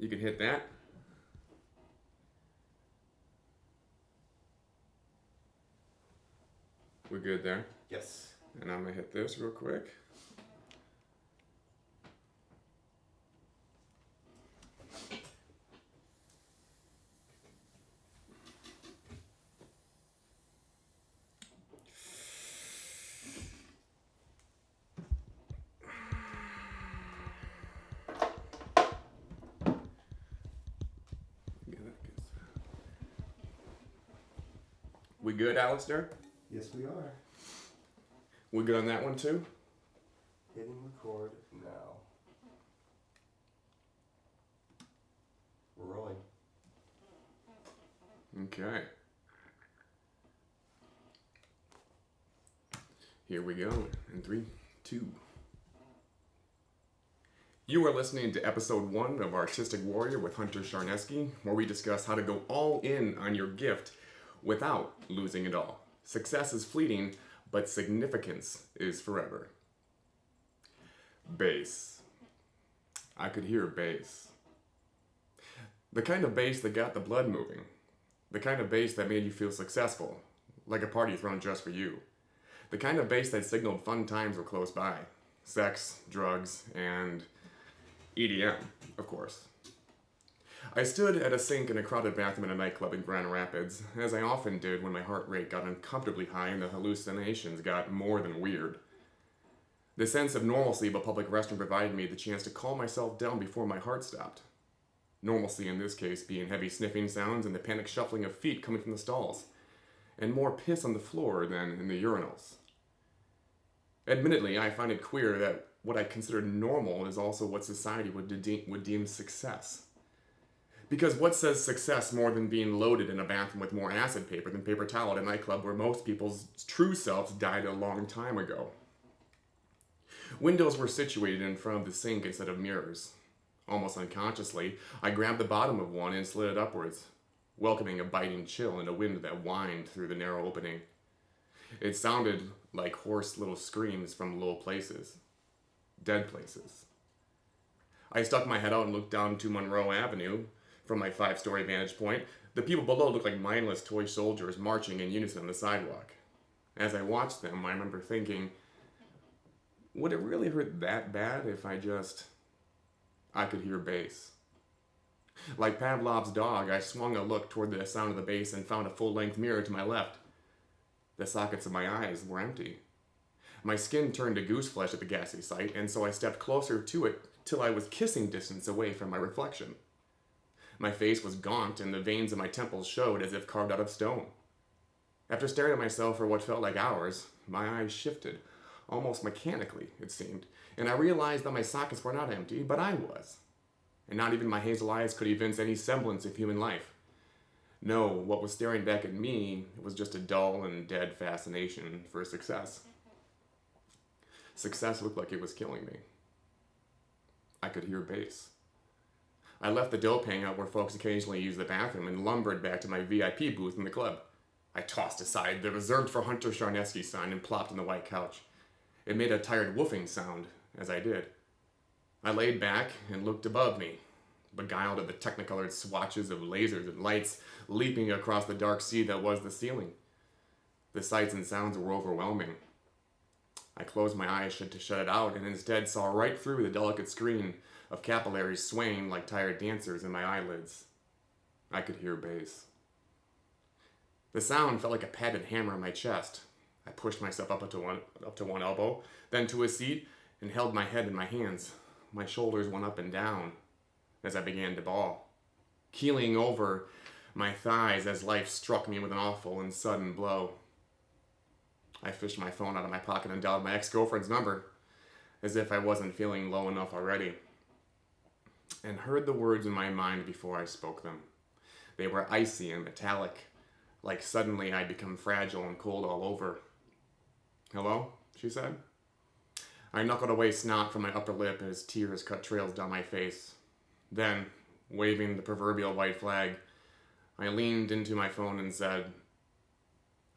You can hit that. We're good there. Yes. And I'm gonna hit this real quick. We good, Alistair? Yes, we are. We good on that one too? Hitting record now. We're rolling. Okay. Here we go. In 3, 2. You are listening to episode 1 of Artistic Warrior with Hunter Charneski, where we discuss how to go all in on your gift without losing it all. Success is fleeting, but significance is forever. Bass. I could hear bass. The kind of bass that got the blood moving. The kind of bass that made you feel successful, like a party thrown just for you. The kind of bass that signaled fun times were close by. Sex, drugs, and EDM, of course. I stood at a sink in a crowded bathroom in a nightclub in Grand Rapids, as I often did when my heart rate got uncomfortably high and the hallucinations got more than weird. The sense of normalcy of a public restroom provided me the chance to calm myself down before my heart stopped. Normalcy in this case being heavy sniffing sounds and the panic shuffling of feet coming from the stalls, and more piss on the floor than in the urinals. Admittedly, I find it queer that what I consider normal is also what society would deem success. Because what says success more than being loaded in a bathroom with more acid paper than paper towel at a nightclub where most people's true selves died a long time ago? Windows were situated in front of the sink instead of mirrors. Almost unconsciously, I grabbed the bottom of one and slid it upwards, welcoming a biting chill and a wind that whined through the narrow opening. It sounded like hoarse little screams from low places. Dead places. I stuck my head out and looked down to Monroe Avenue. From my 5-story vantage point, the people below looked like mindless toy soldiers marching in unison on the sidewalk. As I watched them, I remember thinking, would it really hurt that bad if I could hear bass? Like Pavlov's dog, I swung a look toward the sound of the bass and found a full-length mirror to my left. The sockets of my eyes were empty. My skin turned to goose flesh at the ghastly sight, and so I stepped closer to it till I was kissing distance away from my reflection. My face was gaunt, and the veins in my temples showed as if carved out of stone. After staring at myself for what felt like hours, my eyes shifted, almost mechanically, it seemed, and I realized that my sockets were not empty, but I was. And not even my hazel eyes could evince any semblance of human life. No, what was staring back at me was just a dull and dead fascination for success. Success looked like it was killing me. I could hear bass. I left the dope hangout where folks occasionally use the bathroom and lumbered back to my VIP booth in the club. I tossed aside the reserved for Hunter Charneski sign and plopped on the white couch. It made a tired woofing sound as I did. I laid back and looked above me, beguiled at the technicolored swatches of lasers and lights leaping across the dark sea that was the ceiling. The sights and sounds were overwhelming. I closed my eyes to shut it out and instead saw right through the delicate screen of capillaries swaying like tired dancers in my eyelids. I could hear bass. The sound felt like a padded hammer on my chest. I pushed myself up to one elbow, then to a seat, and held my head in my hands. My shoulders went up and down as I began to bawl, keeling over my thighs as life struck me with an awful and sudden blow. I fished my phone out of my pocket and dialed my ex-girlfriend's number, as if I wasn't feeling low enough already, and heard the words in my mind before I spoke them. They were icy and metallic, like suddenly I'd become fragile and cold all over. "Hello?" she said. I knuckled away snot from my upper lip as tears cut trails down my face. Then, waving the proverbial white flag, I leaned into my phone and said,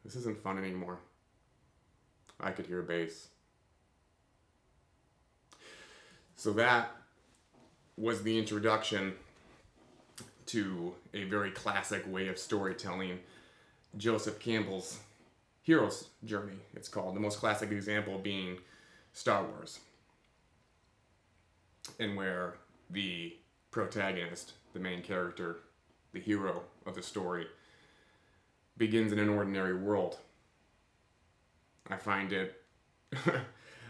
"This isn't fun anymore." I could hear bass. So that was the introduction to a very classic way of storytelling, Joseph Campbell's hero's journey, it's called. The most classic example being Star Wars, and where the protagonist, the main character, the hero of the story, begins in an ordinary world. I find it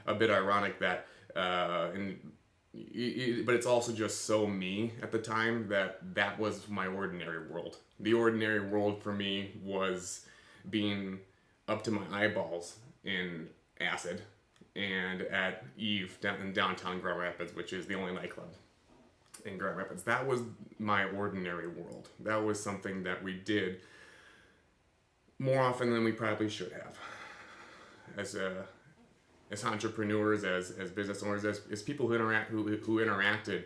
a bit ironic that, but it's also just so me at the time that was my ordinary world. The ordinary world for me was being up to my eyeballs in acid and at Eve in downtown Grand Rapids, which is the only nightclub in Grand Rapids. That was my ordinary world. That was something that we did more often than we probably should have. As entrepreneurs, as business owners, as people who interacted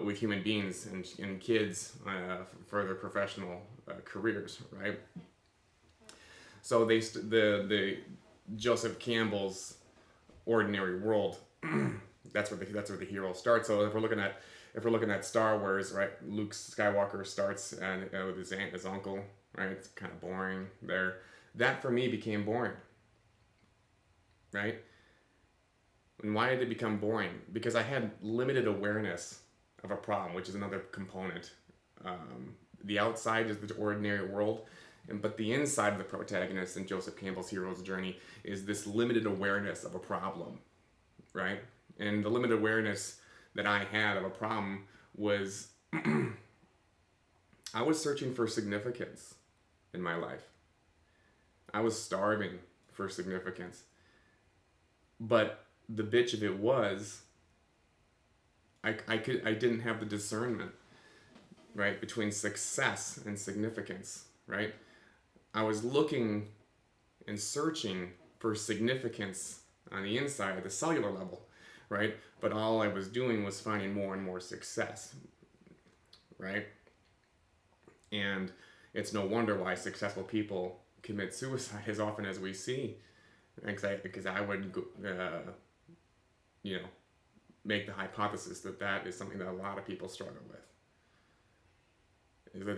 with human beings and kids for their professional careers, right? So the Joseph Campbell's ordinary world, that's where the hero starts. So if we're looking at Star Wars, right? Luke Skywalker starts with his aunt, his uncle, right? It's kind of boring there. That for me became boring, right? And why did it become boring? Because I had limited awareness of a problem, which is another component. The outside is the ordinary world, but the inside of the protagonist in Joseph Campbell's hero's journey is this limited awareness of a problem, right? And the limited awareness that I had of a problem was I was searching for significance in my life. I was starving for significance. But the bitch of it was I didn't have the discernment, right, between success and significance, right? I was looking and searching for significance on the inside at the cellular level, right? But all I was doing was finding more and more success, right? And it's no wonder why successful people commit suicide as often as we see, because I would make the hypothesis that is something that a lot of people struggle with. Is that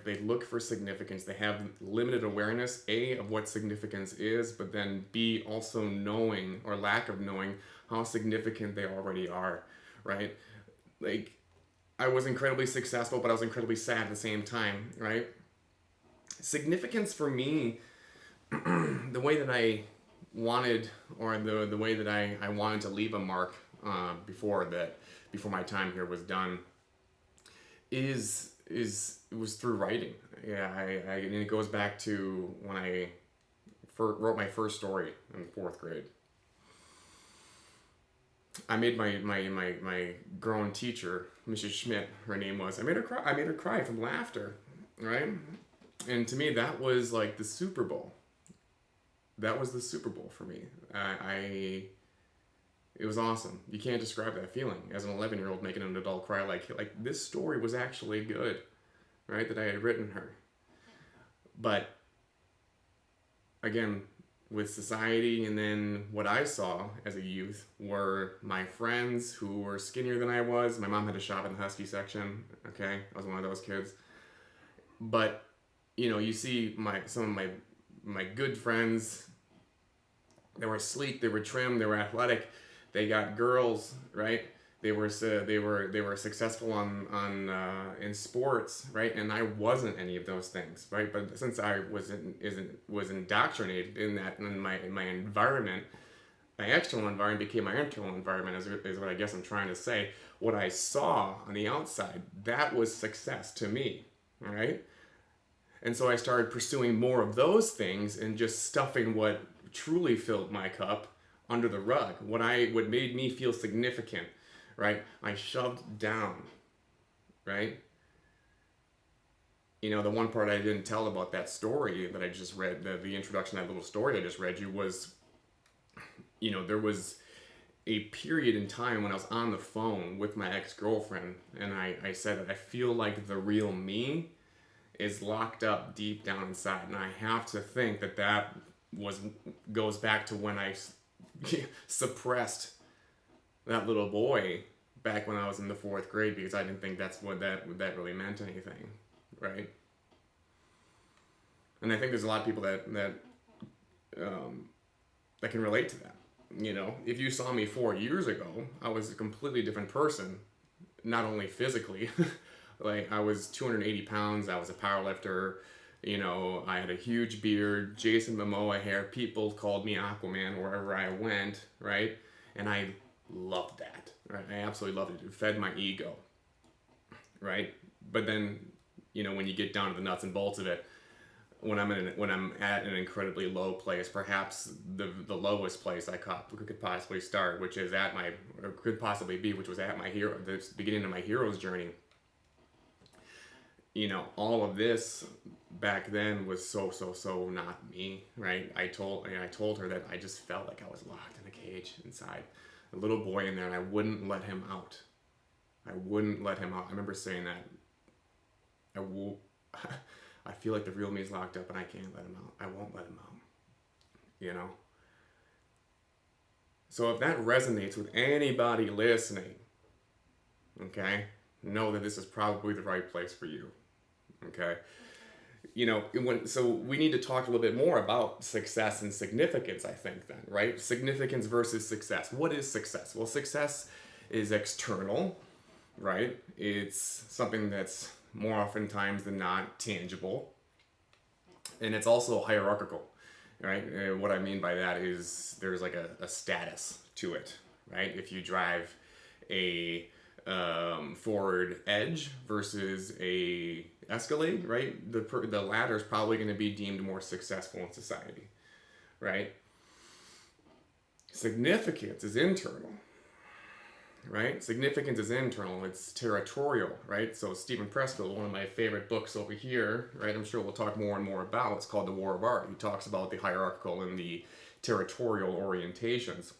they look for significance. They have limited awareness, A, of what significance is, but then B, also knowing or lack of knowing how significant they already are, right? Like, I was incredibly successful, but I was incredibly sad at the same time, right? Significance for me, the way that I wanted, or the way that I wanted to leave a mark before my time here was done, was through writing. Yeah, and it goes back to when I wrote my first story in 4th grade. I made my grown teacher, Mrs. Schmidt, her name was. I made her cry from laughter, right? And to me, that was like the Super Bowl. That was the Super Bowl for me. It was awesome. You can't describe that feeling as an 11-year-old making an adult cry. Like this story was actually good, right? That I had written her. But again, with society, and then what I saw as a youth were my friends who were skinnier than I was. My mom had to shop in the Husky section. Okay, I was one of those kids. But you see some of my good friends. They were sleek, they were trim, they were athletic, they got girls, right? They were successful in sports, right? And I wasn't any of those things, right? But since I was indoctrinated in that, in my environment, my external environment became my internal environment, is what I guess I'm trying to say. What I saw on the outside, that was success to me, right? And so I started pursuing more of those things and just stuffing what truly filled my cup under the rug. What made me feel significant, right? I shoved down, right? The one part I didn't tell about that story that I just read, the introduction to that little story I just read you was, there was a period in time when I was on the phone with my ex-girlfriend, and I said, I feel like the real me is locked up deep down inside, and I have to think that goes back to when I suppressed that little boy back when I was in the 4th grade because I didn't think that really meant anything, right? And I think there's a lot of people that can relate to that. You know, if you saw me 4 years ago, I was a completely different person, not only physically, like I was 280 pounds, I was a power lifter, you know, I had a huge beard, Jason Momoa hair, people called me Aquaman wherever I went, right? And I loved that, right? I absolutely loved it. It fed my ego, right? But then, you know, when you get down to the nuts and bolts of it, when I'm at an incredibly low place, perhaps the lowest place I could possibly start, which is could possibly be, which was at the beginning of my hero's journey. You know, all of this back then was so not me, right? I told her that I just felt like I was locked in a cage inside, a little boy in there, and I wouldn't let him out. I remember saying that. I feel like the real me is locked up and I can't let him out. I won't let him out. You know? So if that resonates with anybody listening, okay, know that this is probably the right place for you. Okay? You know, so we need to talk a little bit more about success and significance, I think, then, right? Significance versus success. What is success? Well, success is external, right? It's something that's more oftentimes than not tangible, and it's also hierarchical, right? And what I mean by that is there's like a status to it, right? If you drive a Ford Edge versus a Escalade, right? The latter is probably going to be deemed more successful in society, right? Significance is internal. Right? Significance is internal, it's territorial, right? So Stephen Pressfield, one of my favorite books over here, right? I'm sure we'll talk more and more about, it's called The War of Art. He talks about the hierarchical and the territorial orientations,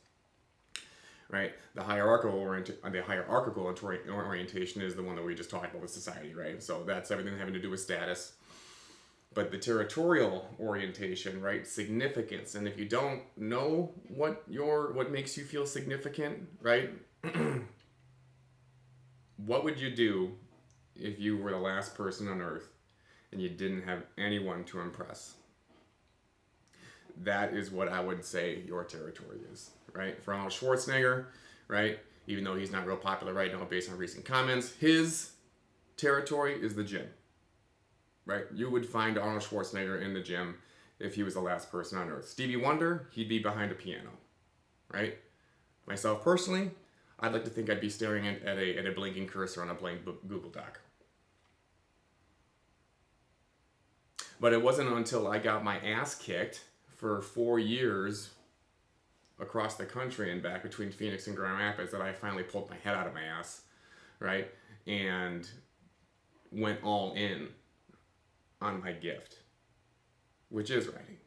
right? The hierarchical orientation is the one that we just talked about with society, right? So that's everything having to do with status. But the territorial orientation, right? Significance. And if you don't know what makes you feel significant, right? What would you do if you were the last person on earth and you didn't have anyone to impress? That is what I would say your territory is, right? For Arnold Schwarzenegger, right? Even though he's not real popular right now based on recent comments, his territory is the gym, right? You would find Arnold Schwarzenegger in the gym if he was the last person on earth. Stevie Wonder, he'd be behind a piano, right? Myself personally, I'd like to think I'd be staring at a blinking cursor on a blank Google Doc. But it wasn't until I got my ass kicked for 4 years across the country and back between Phoenix and Grand Rapids that I finally pulled my head out of my ass, right? And went all in on my gift, which is writing.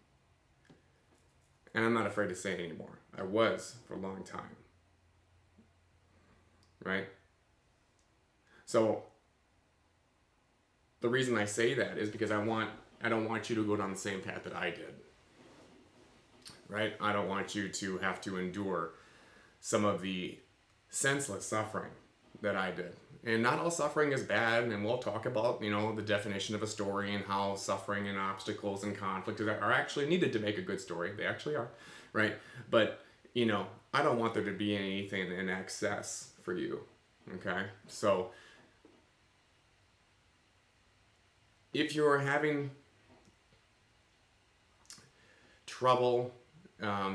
And I'm not afraid to say it anymore. I was for a long time. Right? So the reason I say that is because I don't want you to go down the same path that I did. Right? I don't want you to have to endure some of the senseless suffering that I did. And not all suffering is bad, and we'll talk about, you know, the definition of a story and how suffering and obstacles and conflict are actually needed to make a good story. They actually are, right? But, you know, I don't want there to be anything in excess for you, okay? So if you're having trouble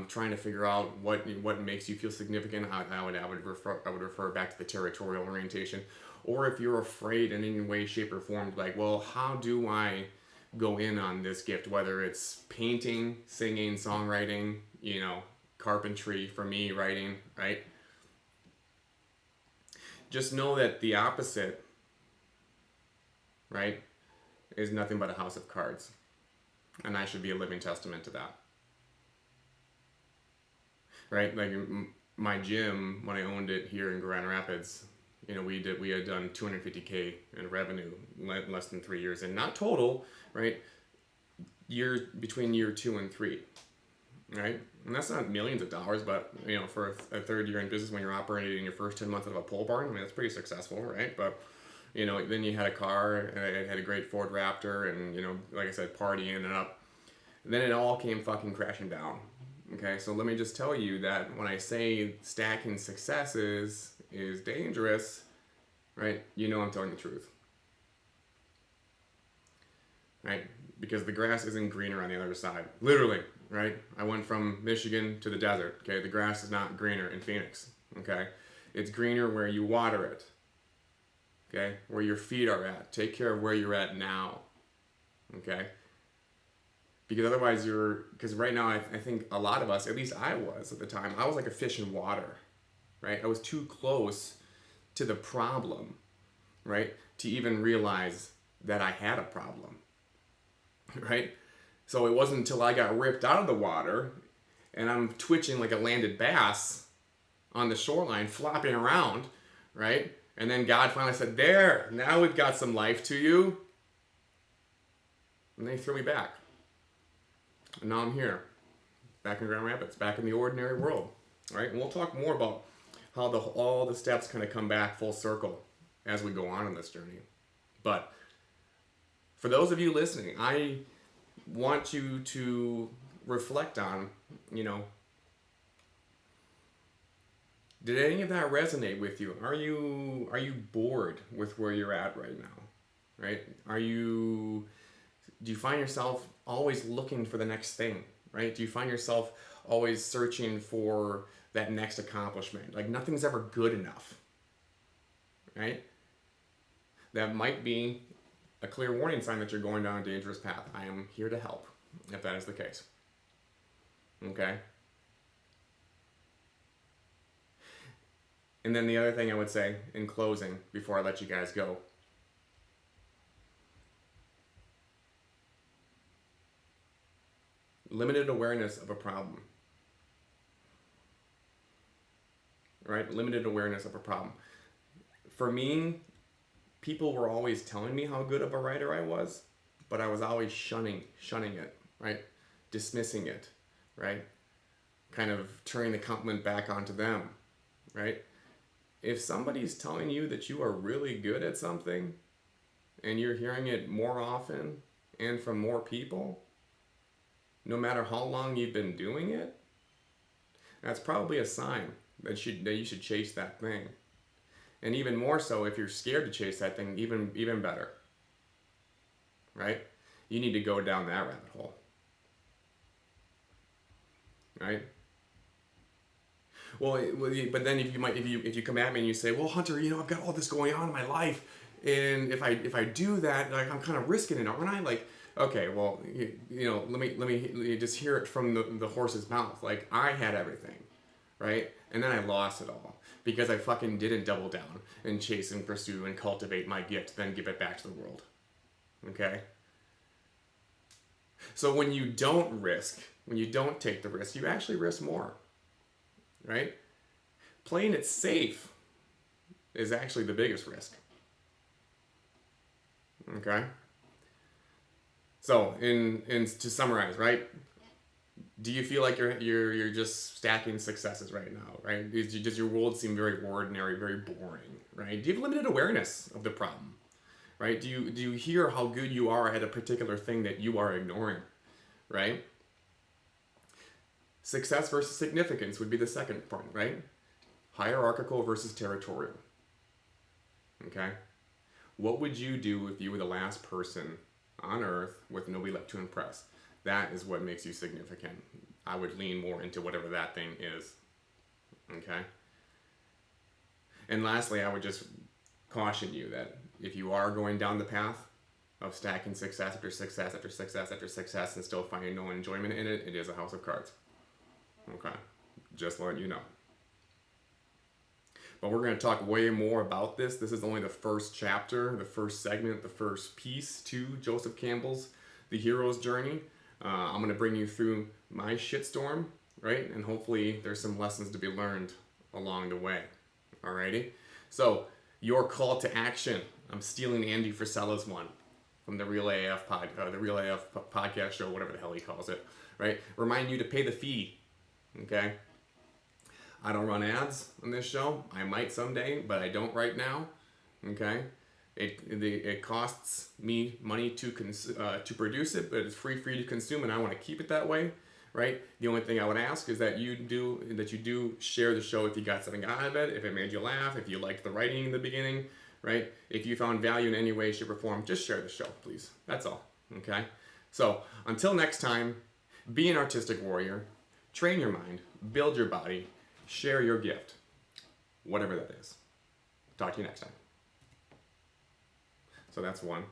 trying to figure out what makes you feel significant, I would refer back to the territorial orientation. Or if you're afraid in any way, shape, or form, like, well, how do I go in on this gift? Whether it's painting, singing, songwriting, you know, carpentry, for me, writing, right? Just know that the opposite, right, is nothing but a house of cards. And I should be a living testament to that. Right? Like my gym, when I owned it here in Grand Rapids, you know, we had done $250K in revenue less than 3 years, and not total, right? Between year 2 and 3, right? And that's not millions of dollars, but for a third year in business, when you're operating in your first 10 months out of a pole barn, I mean, that's pretty successful, right? But then you had a car, and I had a great Ford Raptor, and like I said, partying and up. And then it all came fucking crashing down. Okay, so let me just tell you that when I say stacking successes is dangerous, right? I'm telling the truth. Right? Because the grass isn't greener on the other side. Literally, right? I went from Michigan to the desert. Okay, the grass is not greener in Phoenix. Okay, it's greener where you water it. Okay, where your feet are at. Take care of where you're at now. Okay, because otherwise because right now I think a lot of us, at least I was at the time, I was like a fish in water. Right, I was too close to the problem, right, to even realize that I had a problem. Right? So it wasn't until I got ripped out of the water and I'm twitching like a landed bass on the shoreline, flopping around, right? And then God finally said, there, now we've got some life to you. And they threw me back. And now I'm here, back in Grand Rapids, back in the ordinary world, right? And we'll talk more about how all the steps kind of come back full circle as we go on this journey. But for those of you listening, I want you to reflect on, did any of that resonate with you? Are you bored with where you're at right now? Right? Do you find yourself always looking for the next thing? Right? Do you find yourself always searching for that next accomplishment? Like nothing's ever good enough. Right? That might be a clear warning sign that you're going down a dangerous path. I am here to help, if that is the case. Okay? And then the other thing I would say in closing, before I let you guys go, limited awareness of a problem. Right? Limited awareness of a problem. For me, people were always telling me how good of a writer I was, but I was always shunning it, right? Dismissing it, right? Kind of turning the compliment back onto them, right? If somebody's telling you that you are really good at something and you're hearing it more often and from more people, no matter how long you've been doing it, that's probably a sign that you should chase that thing. And even more so, if you're scared to chase that thing, even better. Right? You need to go down that rabbit hole. Right? Well, but then if you come at me and you say, well, Hunter, I've got all this going on in my life, and if I do that, like I'm kind of risking it, aren't I? Like, okay, well, let me just hear it from the horse's mouth. Like I had everything, right? And then I lost it all. Because I fucking didn't double down and chase and pursue and cultivate my gift, then give it back to the world. Okay? So when you don't take the risk, you actually risk more. Right? Playing it safe is actually the biggest risk. Okay? So, to summarize, right? Do you feel like you're just stacking successes right now, right? Does your world seem very ordinary, very boring, right? Do you have limited awareness of the problem, right? Do you hear how good you are at a particular thing that you are ignoring, right? Success versus significance would be the second point, right? Hierarchical versus territorial. Okay? What would you do if you were the last person on Earth with nobody left to impress? That is what makes you significant. I would lean more into whatever that thing is. Okay? And lastly, I would just caution you that if you are going down the path of stacking success after success after success after success and still finding no enjoyment in it, it is a house of cards. Okay? Just letting you know. But we're going to talk way more about this. This is only the first chapter, the first segment, the first piece to Joseph Campbell's The Hero's Journey. I'm going to bring you through my shitstorm, right? And hopefully there's some lessons to be learned along the way. Alrighty? So, your call to action. I'm stealing Andy Frisella's one from the Real AF podcast show, whatever the hell he calls it. right? Remind you to pay the fee, okay? I don't run ads on this show. I might someday, but I don't right now, okay? It costs me money to produce it, but it's free for you to consume, and I want to keep it that way, right? The only thing I would ask is that you do share the show if you got something out of it, if it made you laugh, if you liked the writing in the beginning, right? If you found value in any way, shape, or form, just share the show, please. That's all, okay? So until next time, be an artistic warrior, train your mind, build your body, share your gift, whatever that is. Talk to you next time. So that's one.